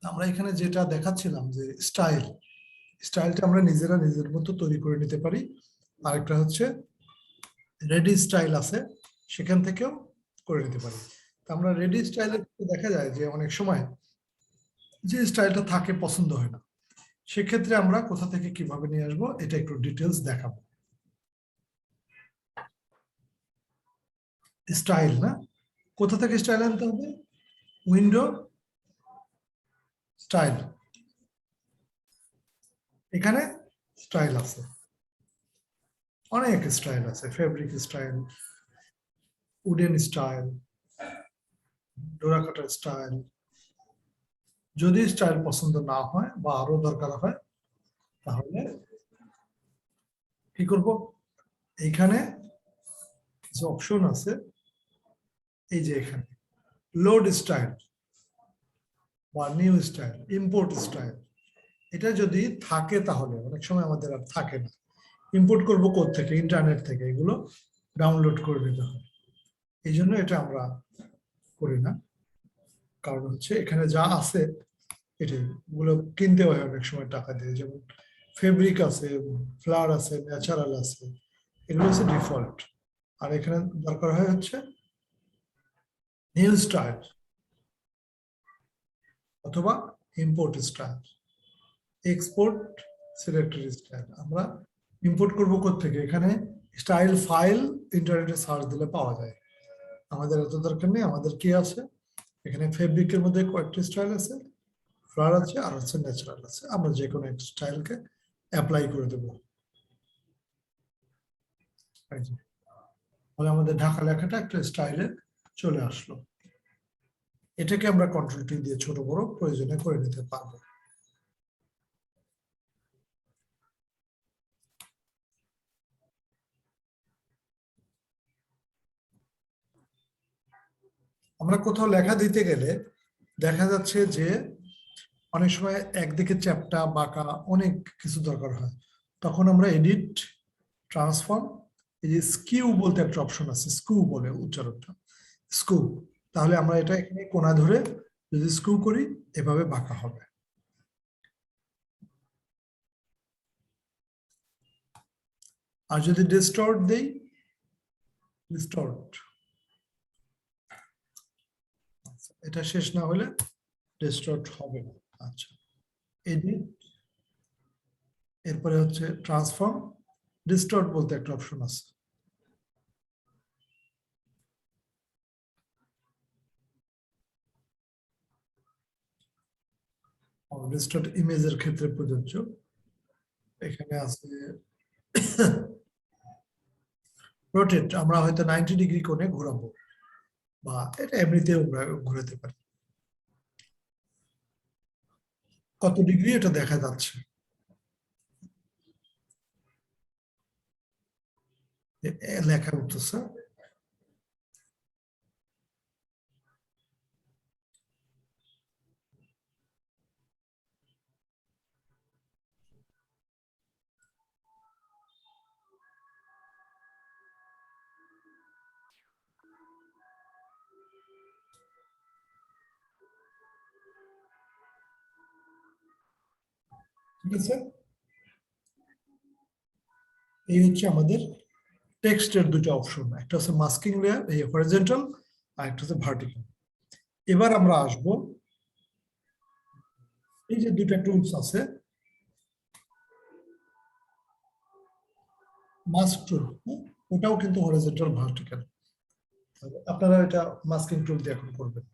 আমরা এখানে যেটা দেখাচ্ছিলাম যে স্টাইলটা আমরা নিজেরা নিজের মতো তৈরি করে নিতে পারি। আরেকটা হচ্ছে রেডি স্টাইল আছে, সেখান থেকেও করে নিতে পারি। আমরা রেডি স্টাইলে দেখা যায় যে অনেক সময় যে স্টাইলটা থাকে পছন্দ হয় না, সেক্ষেত্রে আমরা কোথা থেকে কিভাবে নিয়ে আসবো এটা একটু ডিটেলস দেখাবো। স্টাইল না, কোথা থেকে স্টাইল আনতে হবে? উইন্ডো স্টাইল, এখানে স্টাইল আছে, অনেক স্টাইল আছে, ফেব্রিক স্টাইল, উডেন স্টাইল, ডোরা কাটার স্টাইল। যদি স্টাইল পছন্দ না হয় বা আরো দরকার হয় তাহলে কি করব, এইখানে যে অপশন আছে, এই যে এখানে লোড স্টাইল বা নিউ স্টাইল, ইম্পোর্ট স্টাইল, এটা যদি থাকে তাহলে অনেক সময় আমাদের আর থাকে না। ইম্পোর্ট করবো কোথা থেকে? ইন্টারনেট থেকে এগুলো ডাউনলোড করে নিতে হয়। এই জন্য এটা আমরা করি না, কারণ হচ্ছে এখানে যা আছে এটাই, এগুলো কিনতে হয় অনেক সময় টাকা দিয়ে। যেমন ফেব্রিক আছে, ফ্লাওয়ার আছে, ন্যাচারাল আছে, এগুলো হচ্ছে ডিফল্ট। আর এখানে দরকার হয় হচ্ছে নিউ স্টাইল অথবা import style, export selected style. আমরা ইম্পোর্ট করবো কোত্থেকে? এখানে স্টাইল ফাইল ইন্টারনেটে সার্চ দিলে পাওয়া যায়। আমাদের এত দরকার নেই, আমাদের কি আছে এখানে ফেব্রিকের মধ্যে কয়েকটি স্টাইল আছে, ফ্লাওয়ার আছে, আর হচ্ছে ন্যাচারাল আছে। আমরা যে কোনো একটা স্টাইলকে অ্যাপ্লাই করে দেবো। তাহলে আমাদের ঢাকা লেখাটা একটা স্টাইলে চলে আসলো। এটাকে আমরা কন্ট্রোল টি দিয়ে ছোট বড় প্রয়োজনে করে নিতে পারবো। আমরা কোথাও লেখা দিতে গেলে দেখা যাচ্ছে যে অনেক সময় একদিকে চ্যাপ্টা বাঁকা অনেক কিছু দরকার হয়, তখন আমরা এডিট, ট্রান্সফর্ম, এই যে স্কিউ বলতে একটা অপশন আছে, স্কিউ বলে উচ্চারণটা, স্কিউ। তাহলে আমরা এটা এখানে কোণা ধরে যদি স্কিউ করি এভাবে বাঁকা হবে। আর যদি ডিস্টর্ট দেই, ডিস্টর্ট, এটা শেষ না হলে ডিস্টর্ট হবে না। আচ্ছা, এডিট, এরপরে হচ্ছে ট্রান্সফর্ম, ডিস্টর্ট বলতে একটা অপশন আছে। ডিস্টর্ট ইমেজের ক্ষেত্রে প্রযোজ্য। এখানে আছে রোটেট, আমরা হয়তো 90 ডিগ্রি কোণে ঘোরাবো, বা এটা এমনিতেও আমরা ঘোরাতে পারি। কত ডিগ্রি এটা দেখা যাচ্ছে, লেখা উঠতেছে। ঠিক আছে, এই হচ্ছে আমাদের টেক্সটের দুটো অপশন, একটা হচ্ছে মাস্কিং লেয়ার, এই হরিজন্টাল, আর একটা হচ্ছে ভার্টিক্যাল। এবার আমরা আসব, এই যে দুটো টুলস আছে, মাস্ক টুল, ওটাও কিন্তু হরিজন্টাল ভার্টিক্যাল। আপনারা এটা মাস্কিং টুল দিয়ে এখন করবেন।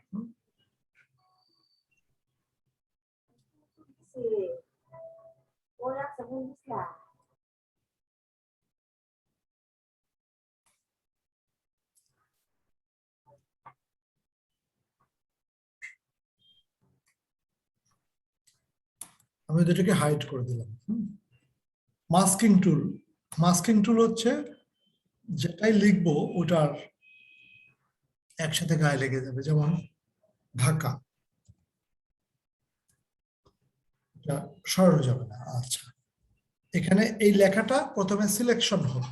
আমি দুটোকে হাইড করে দিলাম। মাস্কিং টুল, মাস্কিং টুল হচ্ছে যেটাই লিখবো ওটার একসাথে গায়ে লেগে যাবে, যেমন ঢাকা, এটা সরানো যাবে না। আচ্ছা, এখানে এই লেখাটা প্রথমে সিলেকশন হবে,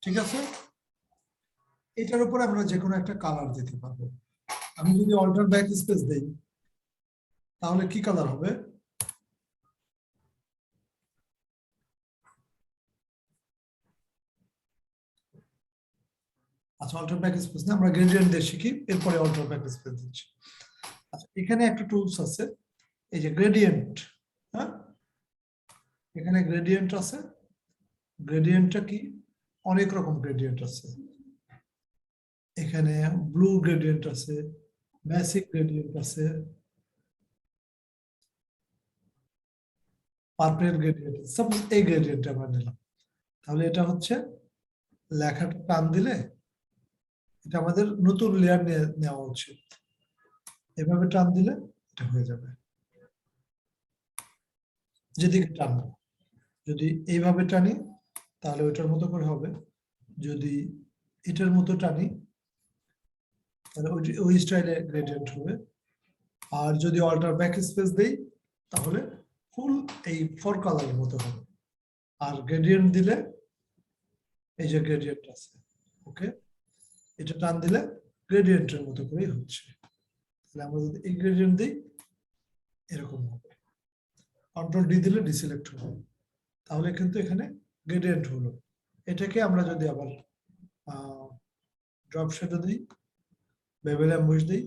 ঠিক আছে, এটার উপর আমরা যে কোনো একটা কালার দিতে পারবো। আমি যদি অল্টার ব্যাক স্পেস দেই, তাহলে কি কালার হবে? আচ্ছা, অল্টার ব্যাক স্পেস না, আমরা গ্রেডিয়েন্ট দিয়ে শিখি, এরপরে অল্টার ব্যাক স্পেস দিচ্ছি। আচ্ছা, এখানে একটা টুলস আছে, এই যে গ্রেডিয়েন্ট। হ্যাঁ, এখানে গ্রেডিয়েন্ট আছে। গ্রেডিয়েন্টটা কি? অনেক রকম গ্রেডিয়েন্ট আছে। এখানে ব্লু গ্রেডিয়েন্ট আছে, বেসিক গ্রেডিয়েন্ট আছে, পার্পল গ্রেডিয়েন্ট আছে। সাপোজ এই গ্রেডিয়েন্ট আমরা নিলাম, তাহলে এটা হচ্ছে লেখাটা টান দিলে এটা আমাদের নতুন লেয়ার নেওয়া উচিত। এভাবে টান দিলে এটা হয়ে যাবে। যেদিকে টানবো, যদি এইভাবে টানি তাহলে ওইটার মতো করে হবে, যদি এটার মতো টানি তাহলে ওই স্টাইলে গ্রেডিয়েন্ট হবে। আর যদি অল্টার ব্যাক স্পেস দেই তাহলে ফুল এই ফোর কালারের মতো হবে। আর গ্রেডিয়েন্ট দিলে এই যে গ্রেডিয়েন্ট আছে, ওকে, এটা টান দিলে গ্রেডিয়েন্টের মতো করেই হচ্ছে। তাহলে আমরা যদি এই গ্রেডিয়েন্ট দিই এরকম হবে। কন্ট্রোল ডি দিলে ডিসিলেক্ট হবে, তাহলে কিন্তু এখানে গ্রেডিয়েন্ট হলো। এটাকে আমরা যদি আবার ড্রপ শ্যাডো দিই, বেভেল অ্যাম্বুশ দিই,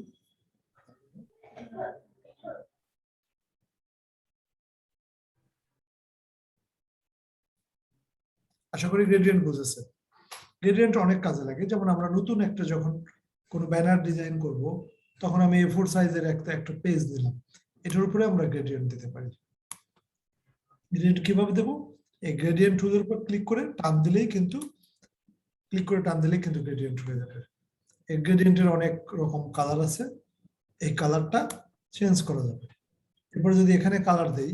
আশা করি গ্রেডিয়েন্ট বুঝেছে। গ্রেডিয়েন্ট অনেক কাজে লাগে, যেমন আমরা নতুন একটা যখন কোনো ব্যানার ডিজাইন করব, তখন আমি A4 সাইজের একটা পেজ দিলাম, এটার উপরে আমরা গ্রেডিয়েন্ট দিতে পারি। গ্রেডিয়েন্ট কিভাবে দেবো? এই গ্রেডিয়েন্ট টুলের উপর ক্লিক করে টান দিলেই কিন্তু গ্রেডিয়েন্ট হয়ে যাবে। এই গ্রেডিয়েন্টের অনেক রকম কালার আছে, এই কালারটা চেঞ্জ করা যাবে। এরপর যদি এখানে কালার দেই,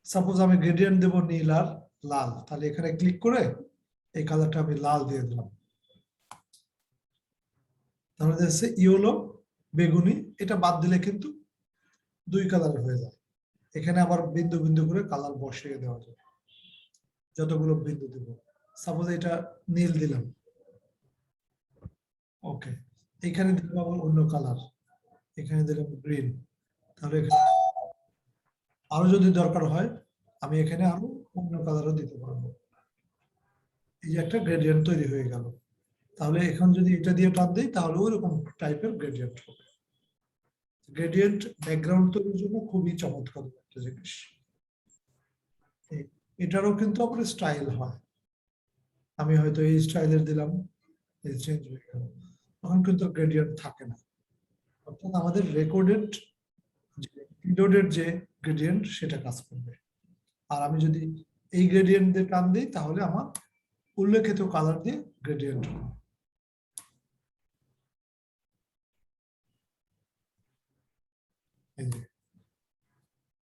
সাপোজ আমি গ্রেডিয়েন্ট দেবো নীল আর লাল, তাহলে এখানে ক্লিক করে এই কালারটা আমি লাল দিয়ে দিলাম, তাহলে হচ্ছে ইয়েলো, বেগুনি। এটা বাদ দিলে কিন্তু দুই কালার হয়ে যায়। এখানে আবার বিন্দু বিন্দু করে কালার বসিয়ে দেওয়া যায়, যতগুলো বিন্দু দেব। সাপোজ এটা নীল দিলাম, ওকে, এখানে দিলাম আবার অন্য কালার, এখানে দিলাম গ্রিন। তাহলে আরো যদি দরকার হয় আমি এখানে আরো অন্য কালারও দিতে পারবো। এই যে একটা গ্রেডিয়েন্ট তৈরি হয়ে গেল। তাহলে এখন যদি এটা দিয়ে টান দিই তাহলে ওইরকম টাইপের গ্রেডিয়েন্ট হবে। গ্রেডিয়েন্ট ব্যাকগ্রাউন্ড তৈরির জন্য খুবই চমৎকার একটা জিনিস। এটারও কিন্তু আবার স্টাইল হয়। আমি হয়তো এই স্টাইলের দিলাম, এই চেঞ্জ হয়ে গেল, তখন কিন্তু গ্রেডিয়েন্ট থাকে না। অর্থাৎ আমাদের রেকর্ডেড যে গ্রেডিয়েন্ট সেটা কাজ করবে। আর আমি যদি এই গ্রেডিয়েন্ট দিয়ে টান দিই তাহলে আমার উল্লেখিত কালার দিয়ে গ্রেডিয়েন্ট হবে।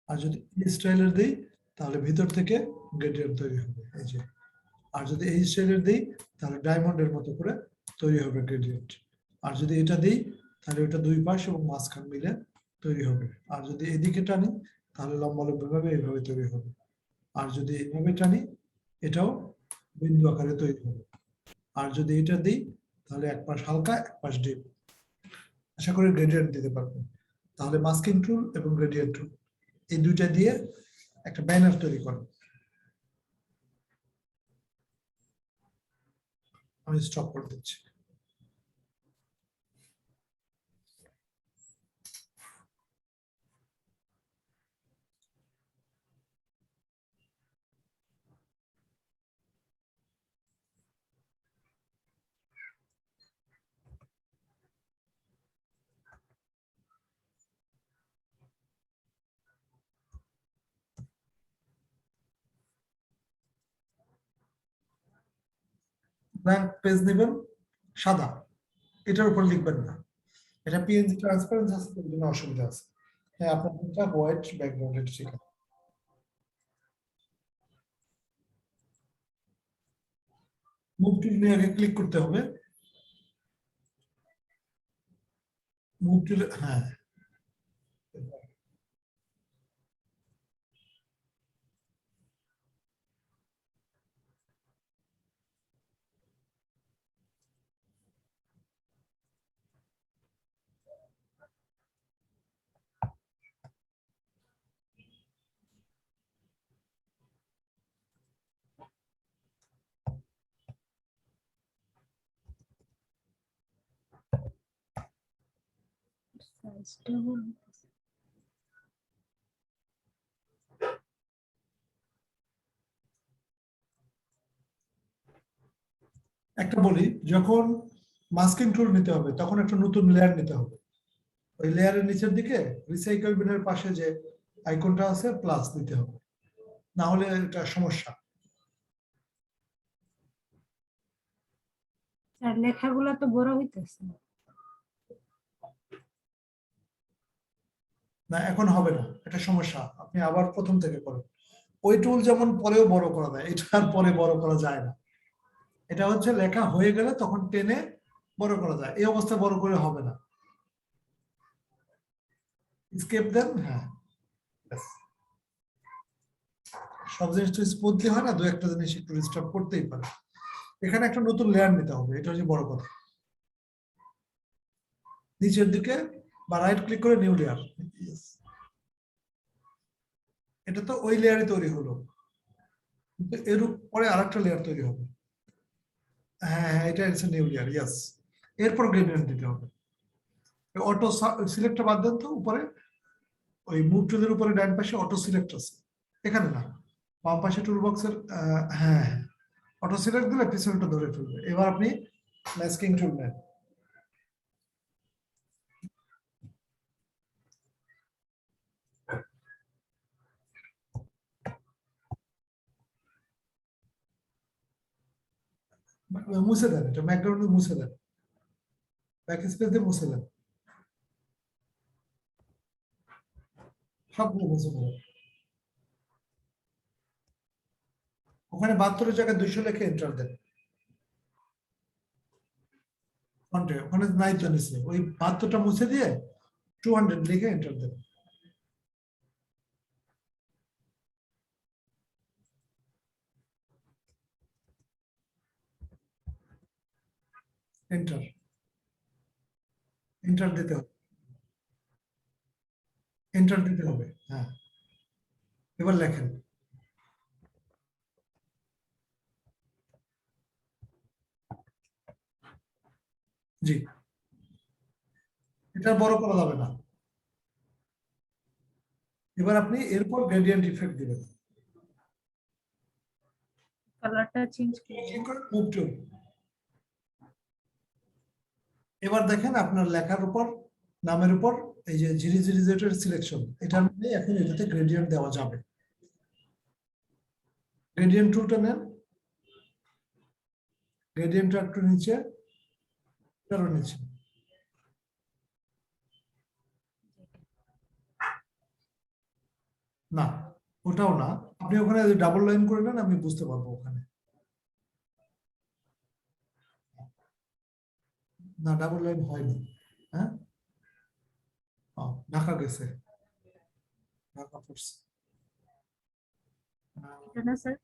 আর যদি এই স্টাইলের দিই তাহলে ভিতর থেকে গ্রেডিয়েন্ট তৈরি হবে, এই যে। আর যদি এই স্টাইলের দিই তাহলে ডায়মন্ডের মতো করে তৈরি হবে গ্রেডিয়েন্ট। আর যদি এটা দিই তাহলে ওটা দুই পাশ এবং মাঝখান মিলে তৈরি হবে। আর যদি এদিকে টানি তাহলে লম্বা লম্বা ভাবে এইভাবে তৈরি হবে। আর যদি এইভাবে টানি এটাও বিন্দু আকারে তৈরি হবে। আর যদি এটা দিই তাহলে এক পাশ হালকা এক পাশ ডিপ। আশা করি গ্রেডিয়েন্ট দিতে পারবেন। তাহলে মাস্কিং টুল এবং গ্রেডিয়েন্ট টুল এই দুইটা দিয়ে একটা ব্যানার তৈরি করেন। আমি স্টপ করে দিচ্ছি। ব্ল্যাঙ্ক পেজ নেবেন, সাদা, এটার উপর লিখবেন না। এটা পিএনজি ট্রান্সপারেন্স আছে, এর জন্য অসুবিধা আছে। হ্যাঁ, আপনার এটা হোয়াইট ব্যাকগ্রাউন্ড, এটা ঠিক আছে। মুভ টুল নিয়ে আগে ক্লিক করতে হবে। মুভ টুল, হ্যাঁ, একটা বলি, যখন মাস্কিং টুল নিতে হবে তখন একটা নতুন লেয়ার নিতে হবে। ওই লেয়ারের নিচের দিকে রিসাইকেল বিনের পাশে যে আইকনটা আছে প্লাস দিতে হবে, না হলে এটা সমস্যা। স্যার লেখাগুলো তো বড় হইতেছে। না এখন হবে না, এটা সমস্যা, আপনি আবার প্রথম থেকে করেন। ওই টুল যেমন পরেও বড় করা যায়, এটা আর পরে বড় করা যায় না। এটা হচ্ছে লেখা হয়ে গেলে তখন টেনে বড় করা যায়, এই অবস্থায় বড় করে হবে না। স্কেপ দেন, হ্যাঁ ব্যাস। সব জিনিস তো স্মুথলি হয় না, দু একটা জিনিস একটু ডিস্টার্ব করতেই পারে। এখানে একটা নতুন লেয়ার নিতে হবে, এটা হচ্ছে বড় কথা। নিচের দিকে বা রাইট ক্লিক করে নিউ লেয়ার, এটা তো ওই লেয়ারই তৈরি হলো, কিন্তু এর উপরে আরেকটা লেয়ার তৈরি হবে। হ্যাঁ হ্যাঁ, এটা হচ্ছে নিউ লেয়ার, ইয়েস। এরপর গ্রেডিয়েন্ট দিতে হবে। অটো সিলেক্টটা বাদ দেন তো, উপরে ওই মুভ টুলের উপরে ডান পাশে অটো সিলেক্ট আছে, এখানে না, বাম পাশে টুল বক্সের, হ্যাঁ অটো সিলেক্ট দিলে পিছনটা ধরে ফেলবে। এবার আপনি মাস্কিং টুল নেন, মুছে দেন, এটা ব্যাকগ্রাউন্ডে মুছে দেন, ব্যাক স্পেস দিয়ে মুছে দেন, সবগুলো মুছে দেন। ওখানে 72 জায়গায় 200 লিখে এন্টার দেন। ফন্টে ওখানে নাই তো নিচে, ওই 72টা মুছে দিয়ে 200 লিখে এন্টার দেন। এন্টার, এন্টার দিতে হবে, এন্টার দিতে হবে, হ্যাঁ। এবার লেখেন। জি, এটা বড় করা যাবে না। এবার আপনি এরপর গ্রেডিয়েন্ট ইফেক্ট দিবেন। কালারটা চেঞ্জ ক্লিক করে মুভ টুল। এবার দেখেন আপনার লেখার উপর, নামের উপর এই যে ঝিরি ঝিরি যেটার সিলেকশন, এটার মধ্যে এখন এটাতে গ্রেডিয়েন্ট দেওয়া যাবে। গ্রেডিয়েন্ট টুলটা নেন, গ্রেডিয়েন্টটা একটু নিচে, এটারও নিচে। না, ওটাও না, আপনি ওখানে ডাবল লাইন করে নেন, আমি বুঝতে পারবো ওখানে। না, ডাবল লাইন হয়নি, হ্যাঁ, ঢাকা গেছে, ঢাকা পড়ছে। এটা না স্যার?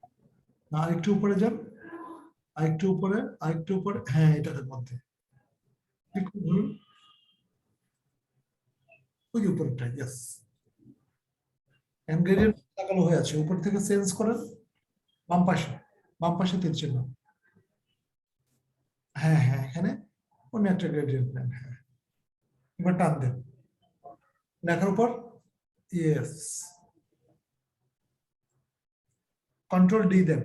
না, আরেকটু উপরে যান, আরেকটু উপরে, আরেকটু উপরে, হ্যাঁ এটাদের মধ্যে একটু ধরুন, ওই উপরটা, ইয়েস। গ্রেডিয়েন্ট লাগানো হয়ে আছে, উপর থেকে চেঞ্জ করেন, বাম পাশে, বাম পাশে তীর চিহ্ন, হ্যাঁ হ্যাঁ, এখানে অন্য একটা গ্রেডিয়েন্ট নেন, হ্যাঁ। এবার টান দেন লেখার উপর, ইয়েস, কন্ট্রোল ডি দেন,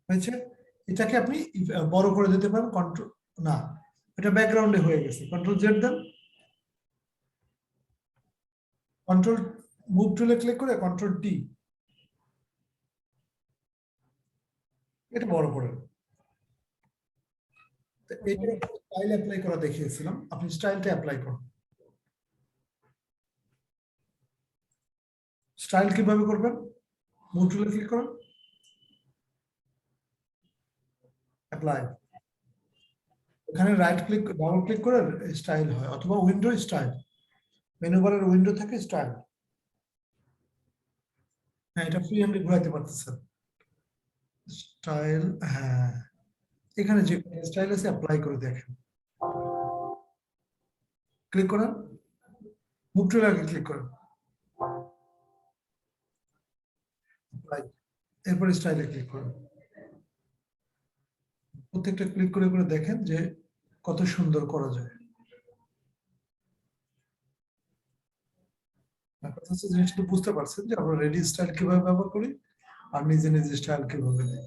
হয়েছে। এটাকে আপনি বড় করে দিতে পারেন, কন্ট্রোল, না এটা ব্যাকগ্রাউন্ডে হয়ে গেছে, control Z then, control move টুলে ক্লিক করে কন্ট্রোল টি, এটা বড় করেন। এইটা স্টাইল অ্যাপ্লাই করা দেখিয়েছিলাম, আপনি স্টাইলটা অ্যাপ্লাই করুন। স্টাইল কিভাবে করবেন, মুভ টুলে ক্লিক করুন, অ্যাপ্লাই, এখানে রাইট ক্লিক, ডাবল ক্লিক করে স্টাইল হয়, অথবা উইন্ডো স্টাইল, মেনু বারের উইন্ডো থেকে স্টাইল, হ্যাঁ এটা ফ্রি হ্যান্ডে ঘোরাতে পারতেছেন। স্টাইল, হ্যাঁ, এখানে যে স্টাইল আছে অ্যাপ্লাই করে দেখেন, ক্লিক করেন, মুভ টুলে আগে ক্লিক করেন, অ্যাপ্লাই, এরপর স্টাইলে ক্লিক করেন। প্রত্যেকটা ক্লিক করে করে দেখেন যে কত সুন্দর করা যায়। আমার কথা হচ্ছে জিনিসটা বুঝতে পারছেন যে আমরা রেডি স্টাইল কিভাবে ব্যবহার করি আর নিজে নিজে স্টাইল কিভাবে দিই।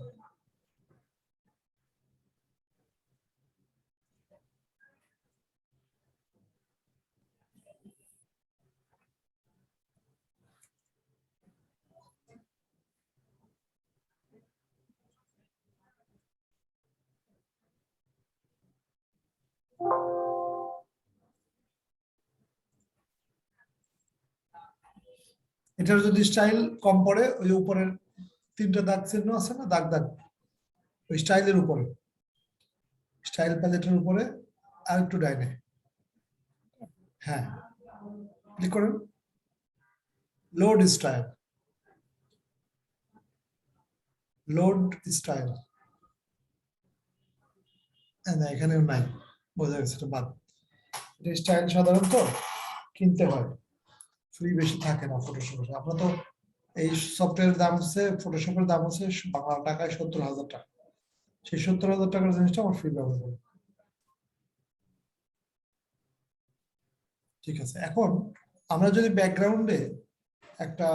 এটার যদি স্টাইল কম পড়ে ওই যে উপরের 3টা দাগ চিহ্ন আছে না, দাগ দাগ, ওই স্টাইলের উপরে, স্টাইল প্যালেটের উপরে আর একটু ডাইনে, হ্যাঁ ক্লিক করেন, লোড স্টাইল, লোড স্টাইল, এখানেও নাই, বোঝা গেছে এটা বাদ। এটা স্টাইল সাধারণত কিনতে হয়, ফ্রি বেশি থাকে না ফটোশপে। আপনার তো এই সফটওয়্যারের দাম হচ্ছে, ফটোশপের দাম হচ্ছে বাংলা টাকায় 70,000 টাকা, সেই 70,000 টাকার জিনিসটা আমার ফ্রি ব্যবহার করবো। ঠিক আছে, এখন আমরা যদি ব্যাকগ্রাউন্ডে একটা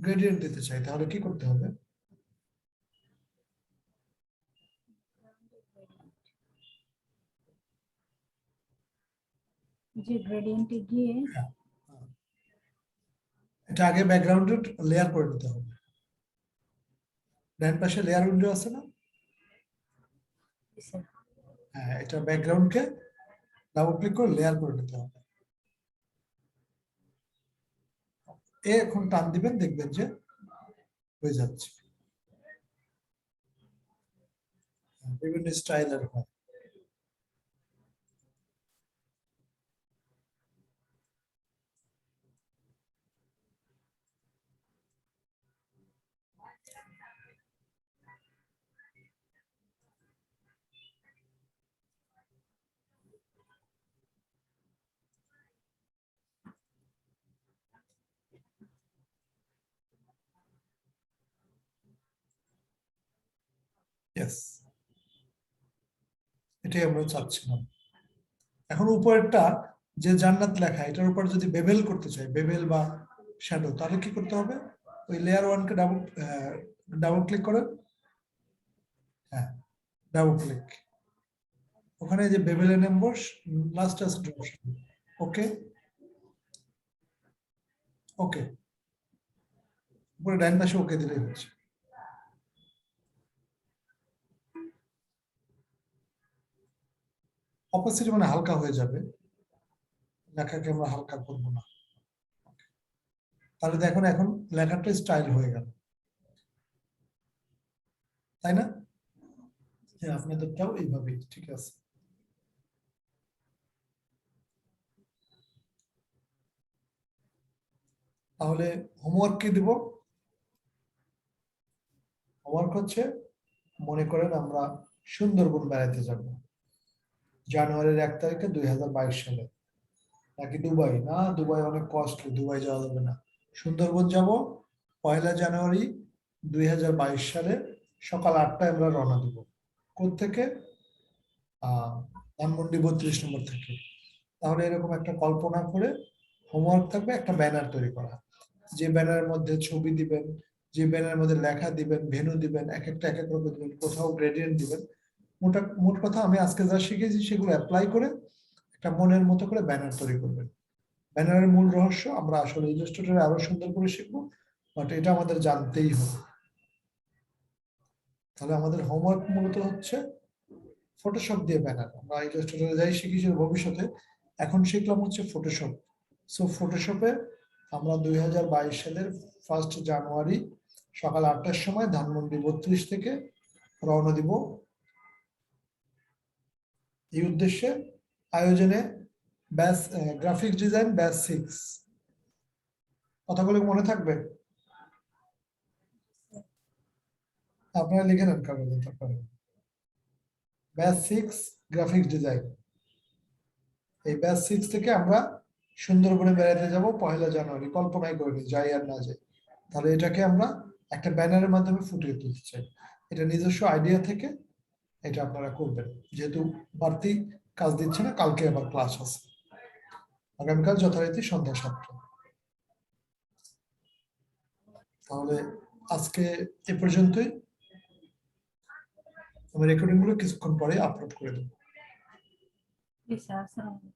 গ্রেডিয়েন্ট দিতে চাই তাহলে কি করতে হবে? যে গ্রেডিয়েন্টে গিয়ে এটা আগে ব্যাকগ্রাউন্ডে লেয়ার করে নিতে হবে। ডান পাশে লেয়ার উইন্ডো আছে না? স্যার হ্যাঁ, এটা ব্যাকগ্রাউন্ডকে ডাবল ক্লিক করে লেয়ার করে নিতে হবে। এখন টান দিবেন, দেখবেন যে হয়ে যাচ্ছে, বিভিন্ন স্টাইলের হয়। Yes, এটাই আমরা চাচ্ছিলাম। এখন উপরেরটা যে জান্নাত লেখা, এটার উপর যদি বেবেল করতে চাই, বেবেল বা শ্যাডো, তাহলে কি করতে হবে? ওই লেয়ার ওয়ানকে ডাবল ক্লিক করে, হ্যাঁ ডাবল ক্লিক, ওখানে যে বেবেলের নম্বর লাস্ট আছে, ওকে ওকে, উপরে ডাইন পাশে ওকে দিলেই হচ্ছে। অপোসিট মানে হালকা হয়ে যাবে, লেখাকে আমরা হালকা করবো না। তাহলে দেখুন এখন লেখাটা স্টাইল হয়ে গেল, তাই না? হ্যাঁ, আপনাদেরটাও এইভাবেই, ঠিক আছে। তাহলে হোমওয়ার্ক কি দিব? হোমওয়ার্ক হচ্ছে, মনে করেন আমরা সুন্দরবন বেড়াতে যাব জানুয়ারির 1 তারিখে 2022 সালে, নাকি দুবাই? না, দুবাই অনেক কস্টলি, দুবাই যাওয়া যাবে না। সুন্দরবন যাব 1 জানুয়ারি 2022 সালে সকাল 8টায় আমরা রওনা দিব। কোত্থেকে? ধানমন্ডি 32 নম্বর থেকে। তাহলে এরকম একটা কল্পনা করে হোমওয়ার্ক থাকবে একটা ব্যানার তৈরি করা, যে ব্যানারের মধ্যে ছবি দিবেন, যে ব্যানারের মধ্যে লেখা দিবেন, ভেনু দিবেন, এক একটা এক এক রকম দিবেন, কোথাও গ্রেডিয়েন্ট দিবেন। মোট কথা আমি আজকে যা শিখেছি সেগুলো অ্যাপ্লাই করে একটা মনের মতো করে ব্যানার তৈরি করবেন। ব্যানারের মূল রহস্য আমরা আসলে ইলাস্ট্রেটরে আরো সুন্দর করে শিখবো, বাট এটা আমাদের জানতেই হবে। তাহলে আমাদের হোমওয়ার্ক মূলত হচ্ছে ফটোশপ দিয়ে ব্যানার। আমরা ইলাস্ট্রেটরে যাই শিখেছি ভবিষ্যতে, এখন শিখলাম হচ্ছে ফটোশপ। সো ফটোশপে আমরা 2022 সালের 1 জানুয়ারি সকাল 8টার সময় ধানমন্ডি 32 থেকে রওনা দিব এই উদ্দেশ্যে। আয়োজনে ব্যাচ গ্রাফিক্স ডিজাইন ব্যাচ 6, কথাগুলো মনে থাকবে? আপনারা লিখে নেন কাগজে, তারপরে ব্যাচ 6 গ্রাফিক্স ডিজাইন। এই ব্যাচ 6 থেকে আমরা সুন্দরবনে বেড়াতে যাব 1 জানুয়ারি। কল্পনাই করিনি, যাই আর না যাই। তাহলে এটাকে আমরা একটা ব্যানারের মাধ্যমে ফুটিয়ে তুলতে চাই। এটা নিজস্ব আইডিয়া থেকে এটা আপনারা করবেন, যেহেতু বাড়তি কাজ দিচ্ছে না, কালকে আবার ক্লাস আছে। আগামীকাল যথারীতি সন্ধ্যা 7টা। তাহলে আজকে এ পর্যন্তই। আমি রেকর্ডিং গুলো কিছুক্ষণ পরে আপলোড করে দেবো। জি স্যার, আসসালামু আলাইকুম।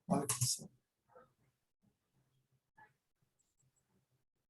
ওয়ালাইকুম আসসালাম।